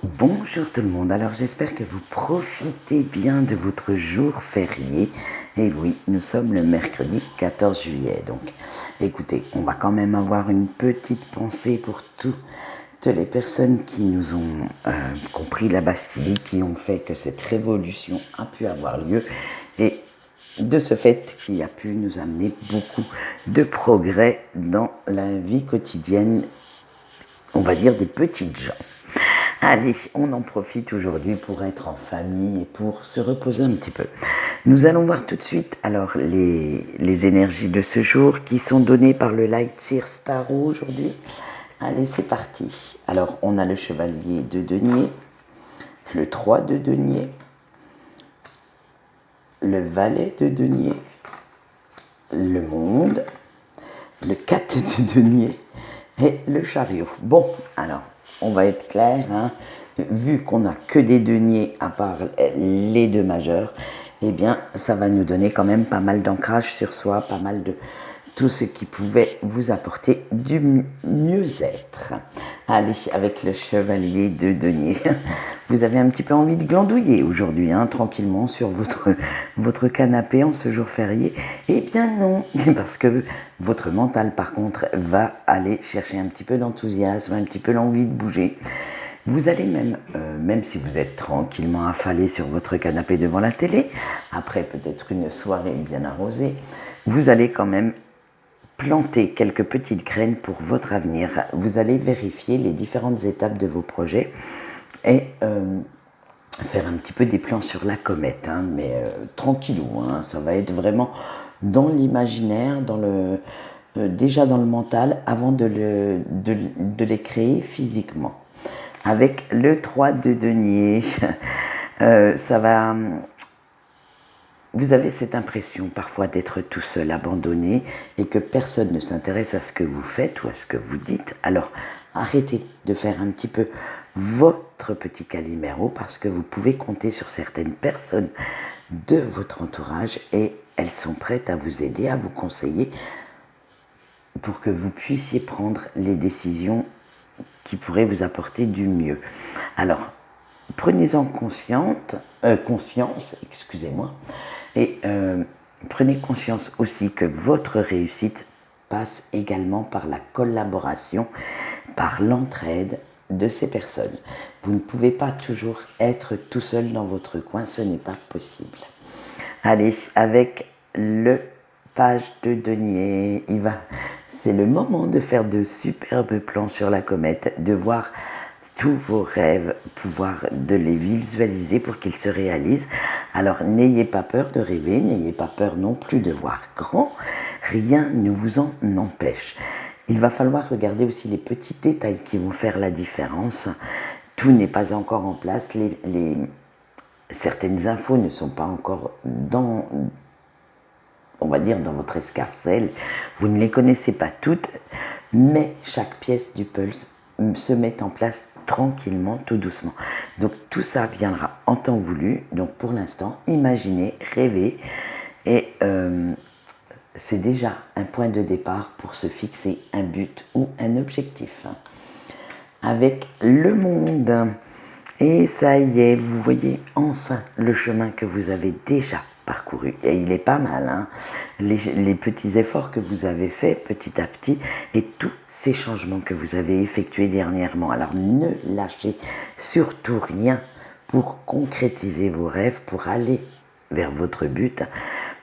Bonjour tout le monde, alors j'espère que vous profitez bien de votre jour férié. Et oui, nous sommes le mercredi 14 juillet, donc écoutez, on va quand même avoir une petite pensée pour toutes les personnes qui nous ont compris la Bastille, qui ont fait que cette révolution a pu avoir lieu et de ce fait qui a pu nous amener beaucoup de progrès dans la vie quotidienne, on va dire des petites gens. Allez, on en profite aujourd'hui pour être en famille et pour se reposer un petit peu. Nous allons voir tout de suite alors les énergies de ce jour qui sont données par le Light Seer Starot aujourd'hui. Allez, c'est parti. Alors, on a le chevalier de denier, le 3 de denier, le valet de denier, le monde, le 4 de denier et le chariot. Bon, alors, on va être clair, hein, vu qu'on n'a que des deniers à part les deux majeurs, eh bien, ça va nous donner quand même pas mal d'ancrage sur soi, pas mal de tout ce qui pouvait vous apporter du mieux-être. Allez, avec le chevalier de denier, vous avez un petit peu envie de glandouiller aujourd'hui, hein, tranquillement sur votre canapé en ce jour férié. Eh bien non, parce que votre mental par contre va aller chercher un petit peu d'enthousiasme, un petit peu l'envie de bouger. Vous allez même si vous êtes tranquillement affalé sur votre canapé devant la télé, après peut-être une soirée bien arrosée, vous allez quand même planter quelques petites graines pour votre avenir. Vous allez vérifier les différentes étapes de vos projets et faire un petit peu des plans sur la comète, hein, mais tranquillou, hein, ça va être vraiment dans l'imaginaire, déjà dans le mental, avant de les créer physiquement. Avec le 3 de denier, ça va. Vous avez cette impression parfois d'être tout seul, abandonné, et que personne ne s'intéresse à ce que vous faites ou à ce que vous dites. Alors arrêtez de faire un petit peu votre petit Calimero parce que vous pouvez compter sur certaines personnes de votre entourage et elles sont prêtes à vous aider, à vous conseiller pour que vous puissiez prendre les décisions qui pourraient vous apporter du mieux. Alors, prenez-en conscience, excusez-moi, et prenez conscience aussi que votre réussite passe également par la collaboration, par l'entraide de ces personnes. Vous ne pouvez pas toujours être tout seul dans votre coin, ce n'est pas possible. Allez, avec le page de denier, c'est le moment de faire de superbes plans sur la comète, de voir tous vos rêves, pouvoir de les visualiser pour qu'ils se réalisent. Alors n'ayez pas peur de rêver, n'ayez pas peur non plus de voir grand, rien ne vous en empêche. Il va falloir regarder aussi les petits détails qui vont faire la différence. Tout n'est pas encore en place, certaines infos ne sont pas encore on va dire, dans votre escarcelle. Vous ne les connaissez pas toutes, mais chaque pièce du puzzle se met en place tranquillement, tout doucement. Donc tout ça viendra en temps voulu. Donc pour l'instant, imaginez, rêvez et c'est déjà un point de départ pour se fixer un but ou un objectif. Avec le monde. Et ça y est, vous voyez enfin le chemin que vous avez déjà parcouru. Et il est pas mal, hein, les petits efforts que vous avez faits petit à petit et tous ces changements que vous avez effectués dernièrement. Alors ne lâchez surtout rien pour concrétiser vos rêves, pour aller vers votre but,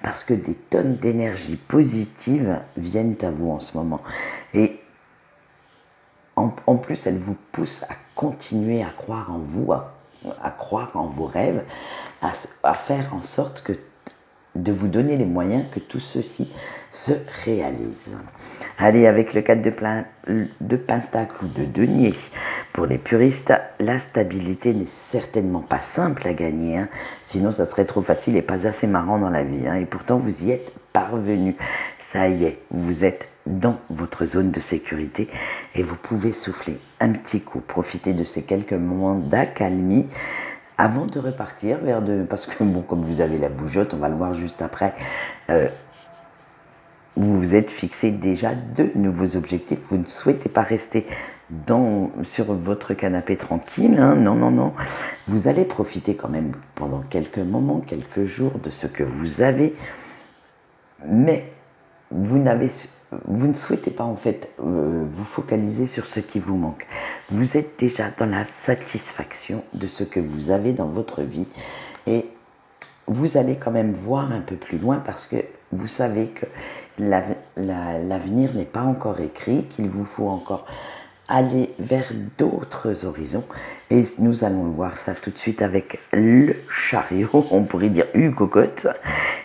parce que des tonnes d'énergie positive viennent à vous en ce moment. Et en plus, elle vous pousse à continuer à croire en vous, à croire en vos rêves, à faire en sorte de vous donner les moyens que tout ceci se réalise. Allez, avec le 4 de pentacle ou de denier, pour les puristes, la stabilité n'est certainement pas simple à gagner, hein, sinon ça serait trop facile et pas assez marrant dans la vie, hein, et pourtant vous y êtes parvenu. Ça y est, vous êtes dans votre zone de sécurité et vous pouvez souffler un petit coup, profiter de ces quelques moments d'accalmie avant de repartir parce que bon, comme vous avez la bougeotte, on va le voir juste après, vous vous êtes fixé déjà de nouveaux objectifs, vous ne souhaitez pas rester sur votre canapé tranquille, hein. Non, non, non. Vous allez profiter quand même pendant quelques moments, quelques jours de ce que vous avez, mais vous ne souhaitez pas en fait vous focaliser sur ce qui vous manque. Vous êtes déjà dans la satisfaction de ce que vous avez dans votre vie et vous allez quand même voir un peu plus loin parce que vous savez que l'avenir n'est pas encore écrit, qu'il vous faut encore aller vers d'autres horizons. Et nous allons voir ça tout de suite avec le chariot, on pourrait dire une cocotte.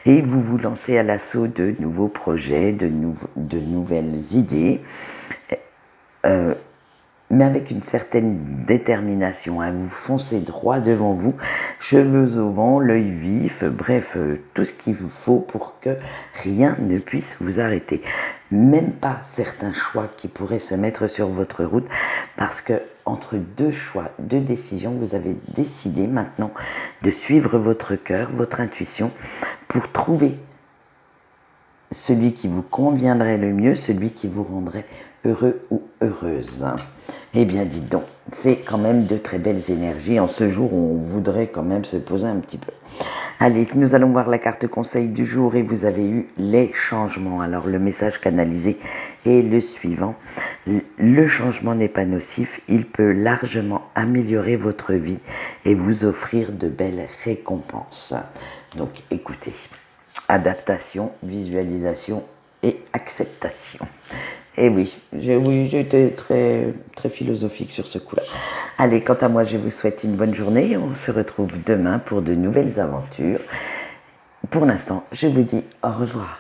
Et vous vous lancez à l'assaut de nouveaux projets, de nouvelles idées. Mais avec une certaine détermination, hein. Vous foncez droit devant vous, cheveux au vent, l'œil vif, bref, tout ce qu'il vous faut pour que rien ne puisse vous arrêter. Même pas certains choix qui pourraient se mettre sur votre route, parce que entre deux choix, deux décisions, vous avez décidé maintenant de suivre votre cœur, votre intuition, pour trouver celui qui vous conviendrait le mieux, celui qui vous rendrait heureux ou heureuse. Eh bien, dites donc, c'est quand même de très belles énergies en ce jour où on voudrait quand même se poser un petit peu. Allez, nous allons voir la carte conseil du jour et vous avez eu les changements. Alors, le message canalisé est le suivant. Le changement n'est pas nocif, il peut largement améliorer votre vie et vous offrir de belles récompenses. Donc, écoutez, adaptation, visualisation et acceptation. Et oui, j'ai été très, très philosophique sur ce coup-là. Allez, quant à moi, je vous souhaite une bonne journée. On se retrouve demain pour de nouvelles aventures. Pour l'instant, je vous dis au revoir.